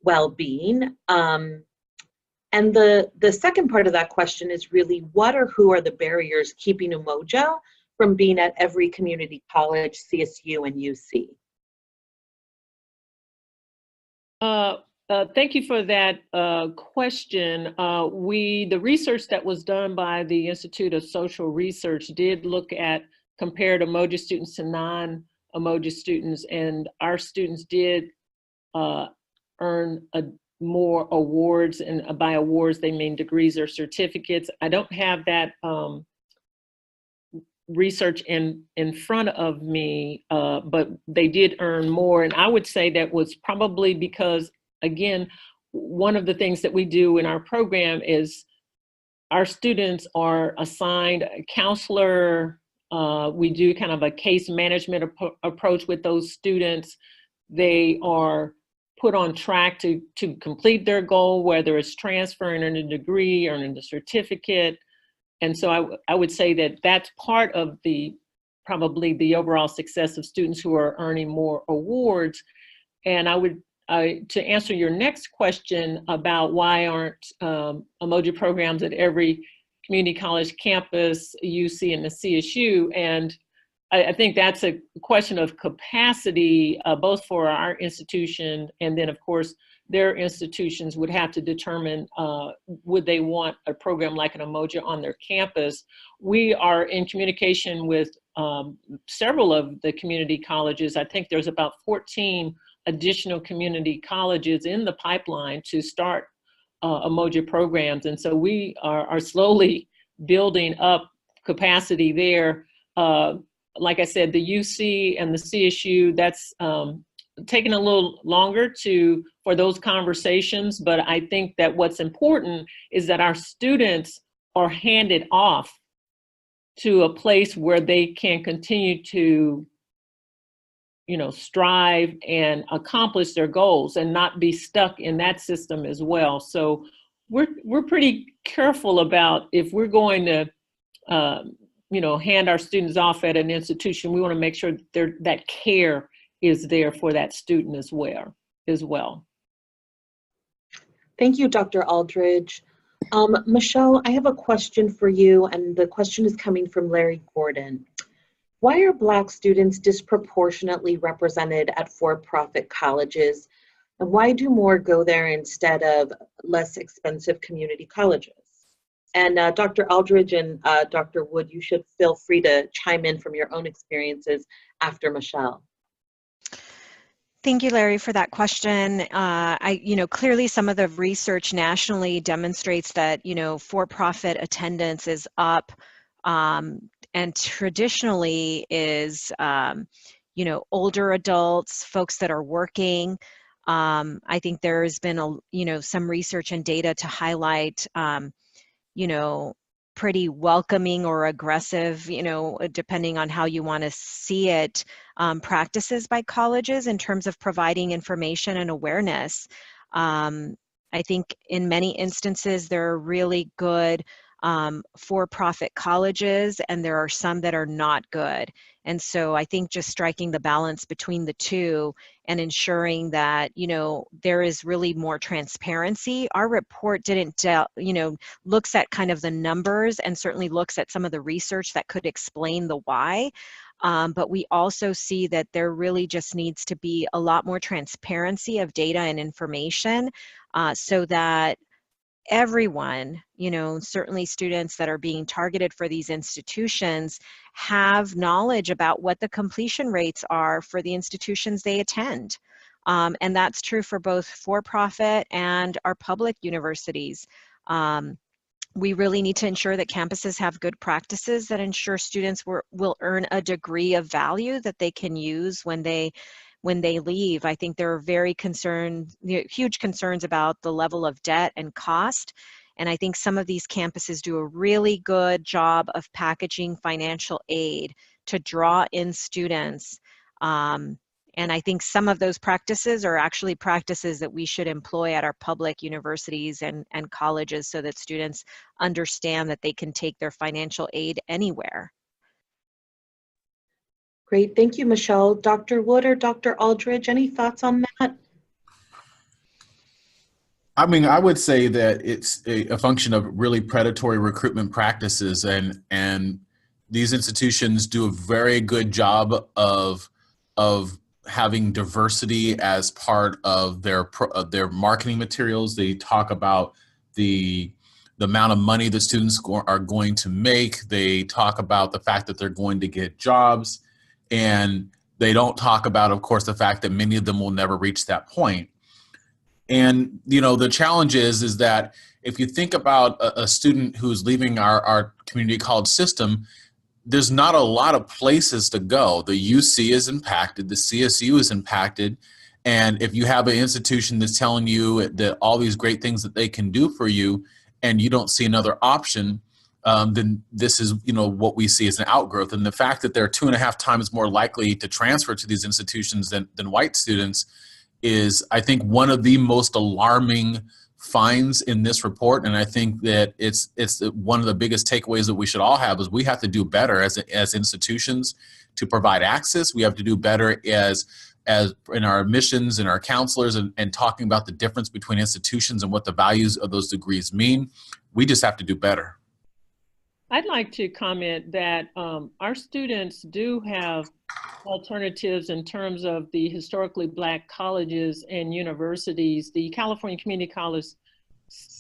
well-being. And the second part of that question is really what or who are the barriers keeping Umoja from being at every community college, CSU, and UC? Thank you for that question. The research that was done by the Institute of Social Research did look at compared Umoja students to non-Umoja students, and our students did earn more awards, and by awards they mean degrees or certificates. I don't have that research in front of me, but they did earn more, and I would say that was probably because, again, one of the things that we do in our program is our students are assigned a counselor. We do kind of a case management approach with those students. They are put on track to complete their goal, whether it's transferring, earning a degree, earning a certificate. And so I would say that that's part of probably the overall success of students who are earning more awards. And to answer your next question about why aren't Umoja programs at every community college campus, UC and the CSU, and I think that's a question of capacity, both for our institution, and then of course their institutions would have to determine would they want a program like an Umoja on their campus. We are in communication with several of the community colleges. I think there's about 14 additional community colleges in the pipeline to start Umoja programs. And so we are slowly building up capacity there. Like I said, the UC and the CSU, that's taking a little longer for those conversations, but I think that what's important is that our students are handed off to a place where they can continue to strive and accomplish their goals and not be stuck in that system as well. So we're pretty careful about if we're going to hand our students off at an institution, we want to make sure that care is there for that student as well. Thank you, Dr. Aldridge. Michelle, I have a question for you, and the question is coming from Larry Gordon. Why are Black students disproportionately represented at for-profit colleges, and why do more go there instead of less expensive community colleges? And Dr. Aldridge and Dr. Wood, you should feel free to chime in from your own experiences after Michelle. Thank you, Larry, for that question. Clearly some of the research nationally demonstrates that, for-profit attendance is up, and traditionally is, older adults, folks that are working. I think there has been some research and data to highlight, pretty welcoming or aggressive, depending on how you want to see it, practices by colleges in terms of providing information and awareness. I think in many instances, there are really good for-profit colleges, and there are some that are not good. And so I think just striking the balance between the two and ensuring that, there is really more transparency. Our report didn't, looks at kind of the numbers and certainly looks at some of the research that could explain the why. But we also see that there really just needs to be a lot more transparency of data and information so that everyone, certainly students that are being targeted for these institutions, have knowledge about what the completion rates are for the institutions they attend. And that's true for both for-profit and our public universities. We really need to ensure that campuses have good practices that ensure students will earn a degree of value that they can use when they leave. I think there are huge concerns about the level of debt and cost. And I think some of these campuses do a really good job of packaging financial aid to draw in students And I think some of those practices are actually practices that we should employ at our public universities and colleges so that students understand that they can take their financial aid anywhere. Great, thank you, Michelle. Dr. Wood or Dr. Aldridge, any thoughts on that? I mean, I would say that it's a function of really predatory recruitment practices, and these institutions do a very good job of having diversity as part of their marketing materials. They talk about the amount of money the students are going to make. They talk about the fact that they're going to get jobs, and they don't talk about, of course, the fact that many of them will never reach that point. And, you know, the challenge is that if you think about a student who's leaving our community college system, there's not a lot of places to go. The UC is impacted, the CSU is impacted, and if you have an institution that's telling you that all these great things that they can do for you, and you don't see another option, then this is, you know, what we see as an outgrowth. And the fact that they're 2.5 times more likely to transfer to these institutions than white students is, I think, one of the most alarming finds in this report. And I think that it's one of the biggest takeaways that we should all have is we have to do better as institutions to provide access. We have to do better as in our admissions and our counselors and talking about the difference between institutions and what the values of those degrees mean. We just have to do better. I'd like to comment that our students do have alternatives in terms of the historically Black colleges and universities. The California Community College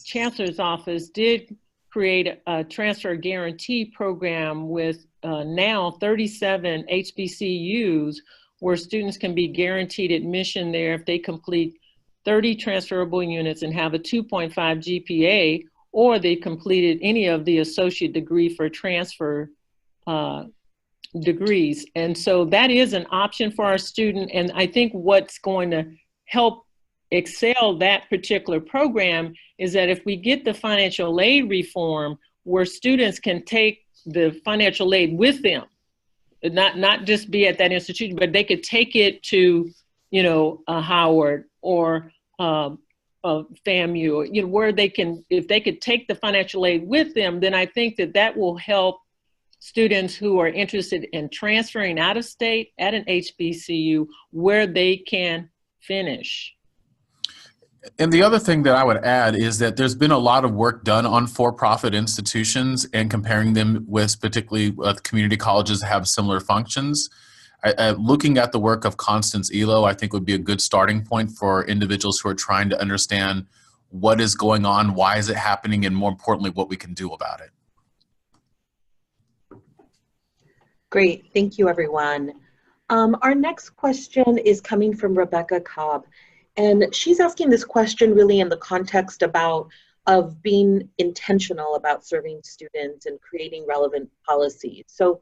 Chancellor's Office did create a transfer guarantee program with now 37 HBCUs where students can be guaranteed admission there if they complete 30 transferable units and have a 2.5 GPA, or they completed any of the associate degree for transfer degrees. And so that is an option for our student. And I think what's going to help excel that particular program is that if we get the financial aid reform where students can take the financial aid with them, not just be at that institution, but they could take it to, you know, Howard or FAMU, you know, where they can, if they could take the financial aid with them, then I think that will help students who are interested in transferring out of state at an HBCU where they can finish. And the other thing that I would add is that there's been a lot of work done on for-profit institutions and comparing them with particularly community colleges that have similar functions. Looking at the work of Constance Elo, I think would be a good starting point for individuals who are trying to understand what is going on, why is it happening, and more importantly, what we can do about it. Great, thank you, everyone. Our next question is coming from Rebecca Cobb, and she's asking this question really in the context of being intentional about serving students and creating relevant policies. So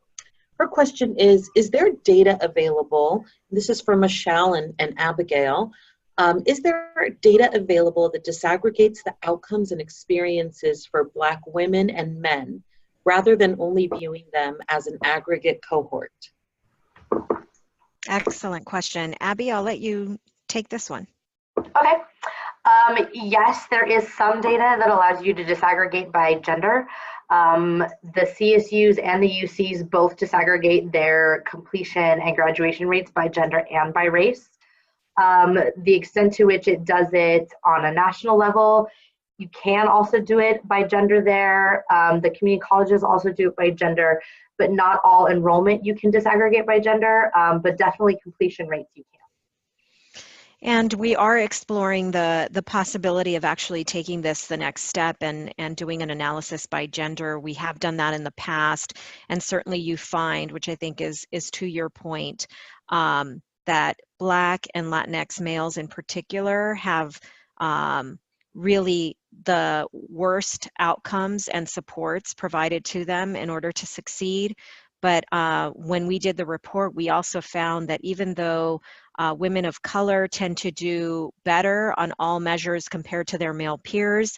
her question is there data available, this is for Michelle and Abigail, is there data available that disaggregates the outcomes and experiences for Black women and men rather than only viewing them as an aggregate cohort? Excellent question. Abby, I'll let you take this one. Okay. Yes, there is some data that allows you to disaggregate by gender. The CSUs and the UCs both disaggregate their completion and graduation rates by gender and by race. The extent to which it does it on a national level, you can also do it by gender there. The community colleges also do it by gender, but not all enrollment you can disaggregate by gender, but definitely completion rates you can. And we are exploring the possibility of actually taking this the next step and doing an analysis by gender. We have done that in the past, and certainly you find, which I think is to your point, that Black and Latinx males in particular have really the worst outcomes and supports provided to them in order to succeed. But when we did the report, we also found that even though women of color tend to do better on all measures compared to their male peers,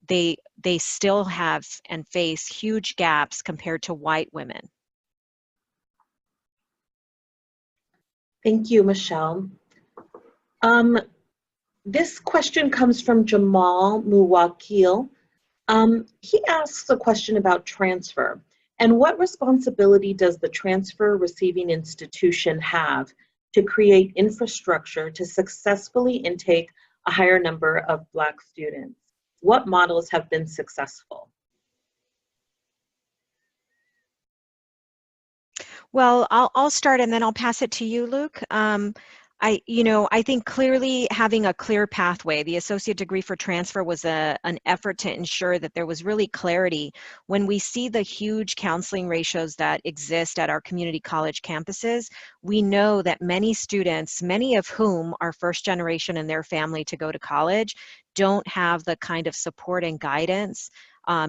they still have and face huge gaps compared to white women. Thank you, Michelle. This question comes from Jamal Muwakil. He asks a question about transfer. And what responsibility does the transfer receiving institution have to create infrastructure to successfully intake a higher number of Black students? What models have been successful? Well, I'll start and then I'll pass it to you, Luke. I think clearly having a clear pathway, the associate degree for transfer was an effort to ensure that there was really clarity. When we see the huge counseling ratios that exist at our community college campuses, we know that many students, many of whom are first generation in their family to go to college, don't have the kind of support and guidance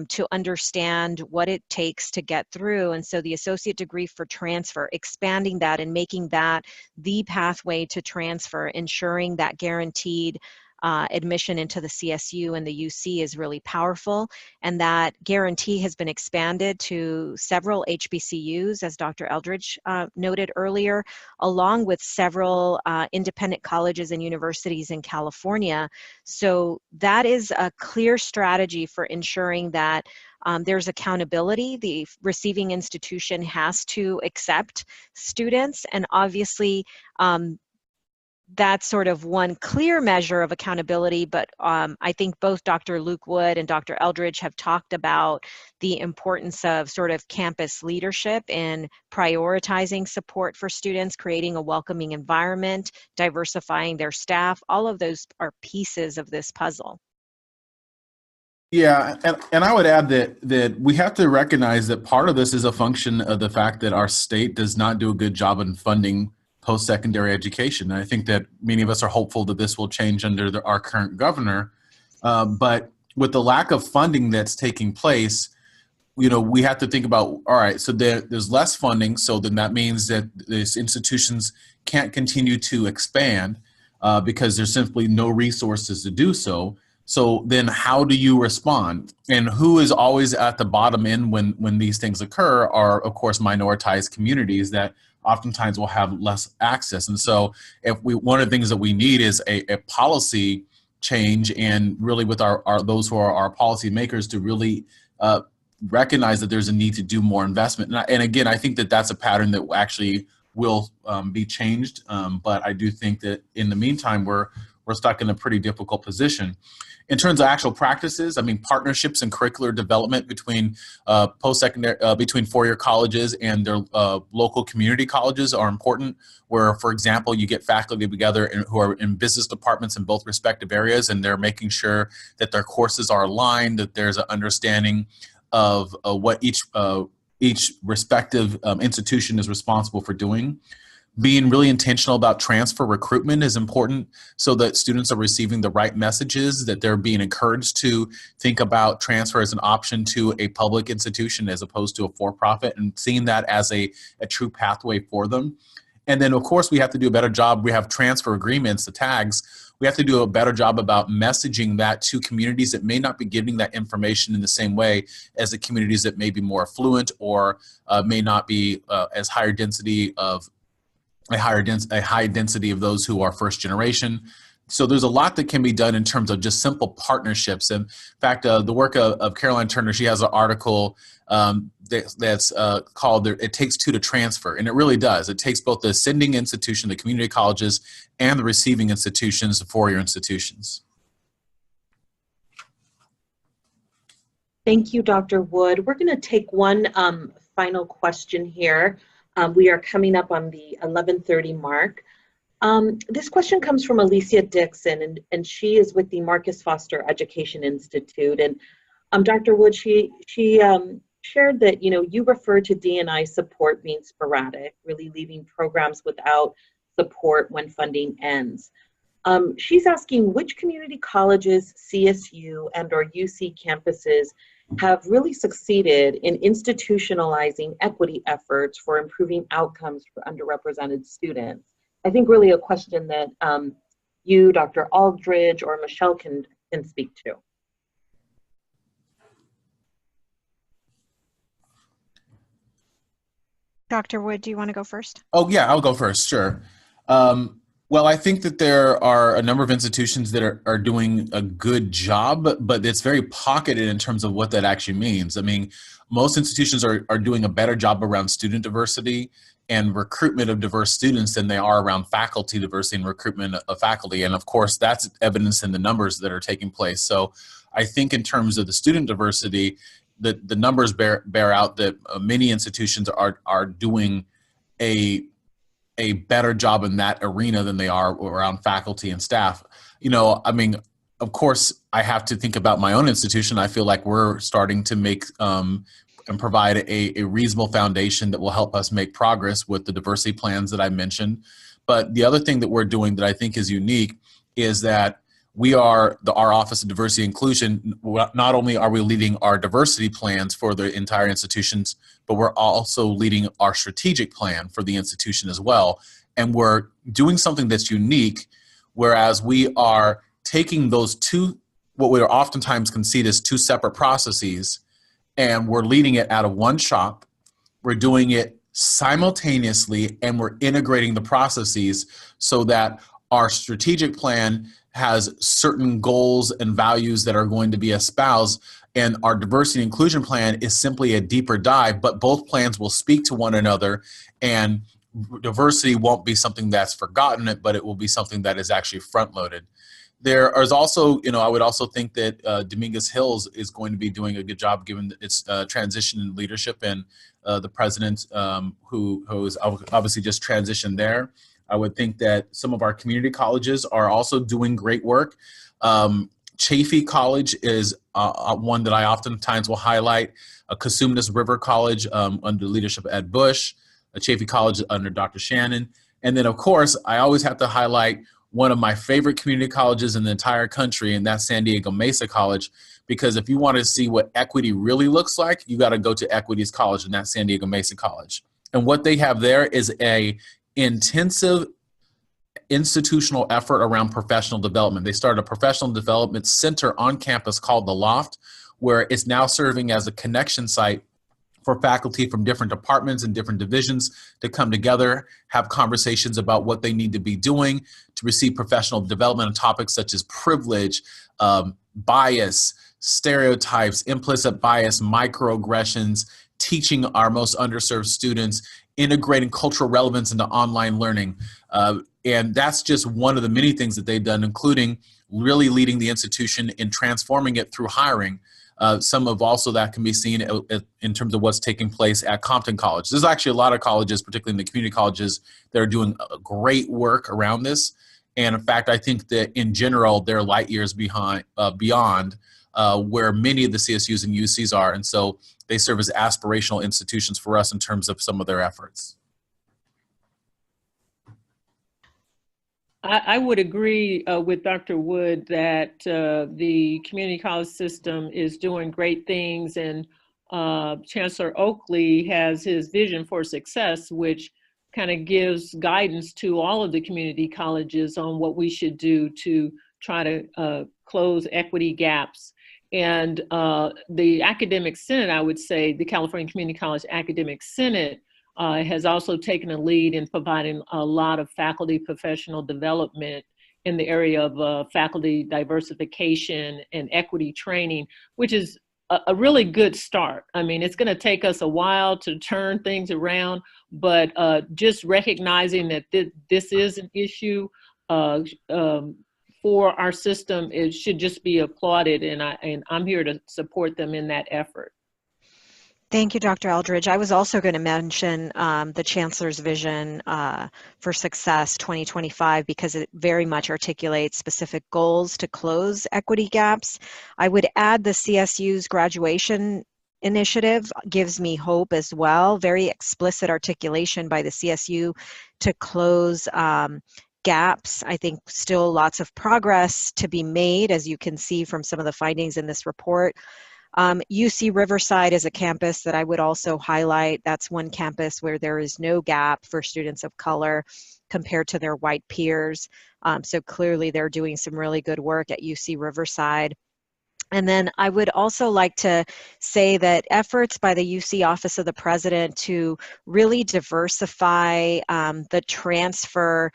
to understand what it takes to get through. And so the associate degree for transfer, expanding that and making that the pathway to transfer, ensuring that guaranteed admission into the CSU and the UC is really powerful. And that guarantee has been expanded to several HBCUs, as Dr. Eldridge noted earlier, along with several independent colleges and universities in California. So that is a clear strategy for ensuring that there's accountability. The receiving institution has to accept students, and obviously that's sort of one clear measure of accountability, but I think both Dr. Luke Wood and Dr. Eldridge have talked about the importance of sort of campus leadership in prioritizing support for students, creating a welcoming environment, diversifying their staff. All of those are pieces of this puzzle. Yeah, and I would add that we have to recognize that part of this is a function of the fact that our state does not do a good job in funding post-secondary education. And I think that many of us are hopeful that this will change under our current governor. But with the lack of funding that's taking place, we have to think about, all right, so there's less funding, so then that means that these institutions can't continue to expand because there's simply no resources to do so. So then how do you respond? And who is always at the bottom end when these things occur are, of course, minoritized communities that oftentimes will have less access. And so one of the things that we need is a policy change, and really with our those who are our policy makers to really recognize that there's a need to do more investment. And again, I think that that's a pattern that actually will be changed. But I do think that in the meantime, we're stuck in a pretty difficult position. In terms of actual practices, I mean, partnerships and curricular development between post-secondary, between four-year colleges and their local community colleges are important, where, for example, you get faculty together who are in business departments in both respective areas, and they're making sure that their courses are aligned, that there's an understanding of what each respective institution is responsible for doing. Being really intentional about transfer recruitment is important so that students are receiving the right messages, that they're being encouraged to think about transfer as an option to a public institution as opposed to a for-profit, and seeing that as a true pathway for them. And then, of course, we have to do a better job. We have transfer agreements, the tags. We have to do a better job about messaging that to communities that may not be getting that information in the same way as the communities that may be more affluent or may not be as higher density of a high density of those who are first generation. So there's a lot that can be done in terms of just simple partnerships. And in fact, the work of Caroline Turner, she has an article that's called "It Takes Two to Transfer," and it really does. It takes both the sending institution, the community colleges, and the receiving institutions, the four-year institutions. Thank you, Dr. Wood. We're going to take one final question here. We are coming up on the 11:30 mark. This question comes from Alicia Dixon, and she is with the Marcus Foster Education Institute. And Dr. Wood, she shared that, you refer to D&I support being sporadic, really leaving programs without support when funding ends. She's asking which community colleges, CSU, and or UC campuses have really succeeded in institutionalizing equity efforts for improving outcomes for underrepresented students. I think really a question that you, Dr. Aldridge, or Michelle can speak to. Dr. Wood, do you want to go first? Oh, yeah, I'll go first, sure. Well, I think that there are a number of institutions that are doing a good job, but it's very pocketed in terms of what that actually means. I mean, most institutions are doing a better job around student diversity and recruitment of diverse students than they are around faculty diversity and recruitment of faculty. And of course, that's evidenced in the numbers that are taking place. So I think in terms of the student diversity, the numbers bear out that many institutions are doing a better job in that arena than they are around faculty and staff. You know, I mean, of course, I have to think about my own institution. I feel like we're starting to make and provide a reasonable foundation that will help us make progress with the diversity plans that I mentioned. But the other thing that we're doing that I think is unique is that we are our Office of Diversity and Inclusion. Not only are we leading our diversity plans for the entire institutions, but we're also leading our strategic plan for the institution as well. And we're doing something that's unique, whereas we are taking those two, what we are oftentimes concede as two separate processes, and we're leading it out of one shop. We're doing it simultaneously, and we're integrating the processes so that our strategic plan has certain goals and values that are going to be espoused, and our diversity and inclusion plan is simply a deeper dive, but both plans will speak to one another, and diversity won't be something that's forgotten, but it will be something that is actually front-loaded. There is also, you know, I would also think that Dominguez Hills is going to be doing a good job given its transition in leadership and the president who is obviously just transitioned there. I would think that some of our community colleges are also doing great work. Chaffey College is one that I oftentimes will highlight. Cosumnes River College under the leadership of Ed Bush, Chaffey College under Dr. Shannon. And then, of course, I always have to highlight one of my favorite community colleges in the entire country, and that's San Diego Mesa College, because if you want to see what equity really looks like, you got to go to Equities College, and that's San Diego Mesa College. And what they have there is a intensive institutional effort around professional development. They started a professional development center on campus called The Loft, where it's now serving as a connection site for faculty from different departments and different divisions to come together, have conversations about what they need to be doing to receive professional development on topics such as privilege, bias, stereotypes, implicit bias, microaggressions, teaching our most underserved students, integrating cultural relevance into online learning. And that's just one of the many things that they've done, including really leading the institution in transforming it through hiring. Some of also that can be seen in terms of what's taking place at Compton College. There's actually a lot of colleges, particularly in the community colleges, that are doing great work around this. And in fact, I think that in general, they're light years beyond where many of the CSUs and UCs are. And so they serve as aspirational institutions for us in terms of some of their efforts. I would agree with Dr. Wood that the community college system is doing great things, and Chancellor Oakley has his vision for success, which kind of gives guidance to all of the community colleges on what we should do to try to close equity gaps. And the Academic Senate, I would say, the California Community College Academic Senate has also taken a lead in providing a lot of faculty professional development in the area of faculty diversification and equity training, which is a really good start. I mean, it's going to take us a while to turn things around, but just recognizing that this is an issue for our system, it should just be applauded, and I'm here to support them in that effort. Thank you, Dr. Eldridge. I was also going to mention the Chancellor's Vision for Success 2025 because it very much articulates specific goals to close equity gaps. I would add the CSU's graduation initiative gives me hope as well. Very explicit articulation by the CSU to close gaps. I think still lots of progress to be made, as you can see from some of the findings in this report. UC Riverside is a campus that I would also highlight. That's one campus where there is no gap for students of color compared to their white peers. So clearly they're doing some really good work at UC Riverside. And then I would also like to say that efforts by the UC Office of the President to really diversify the transfer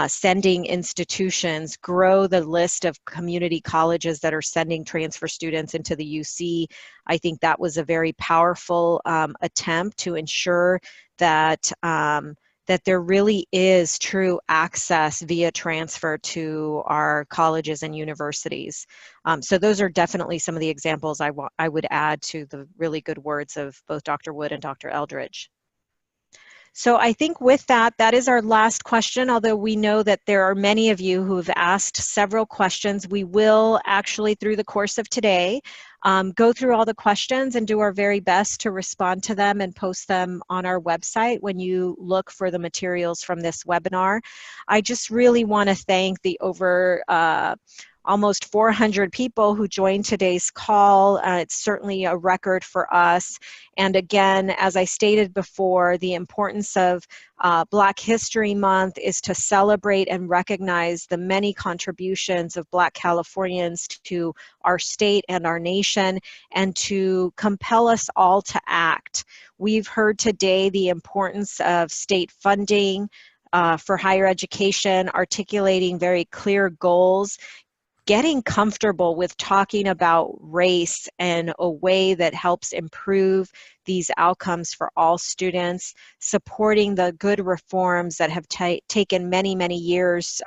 sending institutions, grow the list of community colleges that are sending transfer students into the UC. I think that was a very powerful attempt to ensure that that there really is true access via transfer to our colleges and universities. So those are definitely some of the examples I would add to the really good words of both Dr. Wood and Dr. Eldridge. So I think with that, that is our last question, although we know that there are many of you who have asked several questions. We will actually, through the course of today, go through all the questions and do our very best to respond to them and post them on our website when you look for the materials from this webinar. I just really want to thank the over almost 400 people who joined today's call. It's certainly a record for us. And again, as I stated before, the importance of Black History Month is to celebrate and recognize the many contributions of Black Californians to our state and our nation, and to compel us all to act. We've heard today the importance of state funding for higher education, articulating very clear goals, getting comfortable with talking about race in a way that helps improve these outcomes for all students, supporting the good reforms that have taken many, many years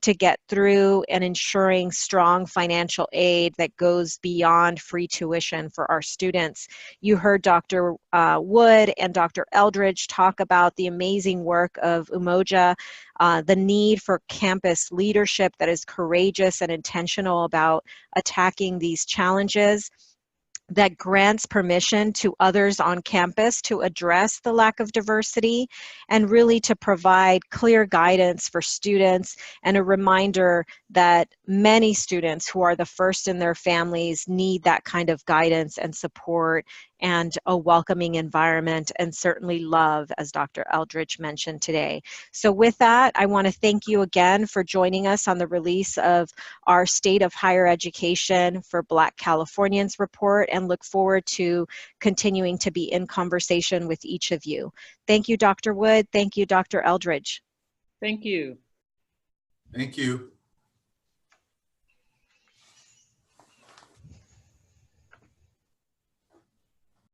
to get through, and ensuring strong financial aid that goes beyond free tuition for our students. You heard Dr. Wood and Dr. Eldridge talk about the amazing work of Umoja, the need for campus leadership that is courageous and intentional about attacking these challenges, that grants permission to others on campus to address the lack of diversity, and really to provide clear guidance for students, and a reminder that many students who are the first in their families need that kind of guidance and support and a welcoming environment, and certainly love, as Dr. Eldridge mentioned today. So with that, I want to thank you again for joining us on the release of our State of Higher Education for Black Californians report, and look forward to continuing to be in conversation with each of you. Thank you, Dr. Wood. Thank you, Dr. Eldridge. Thank you. Thank you.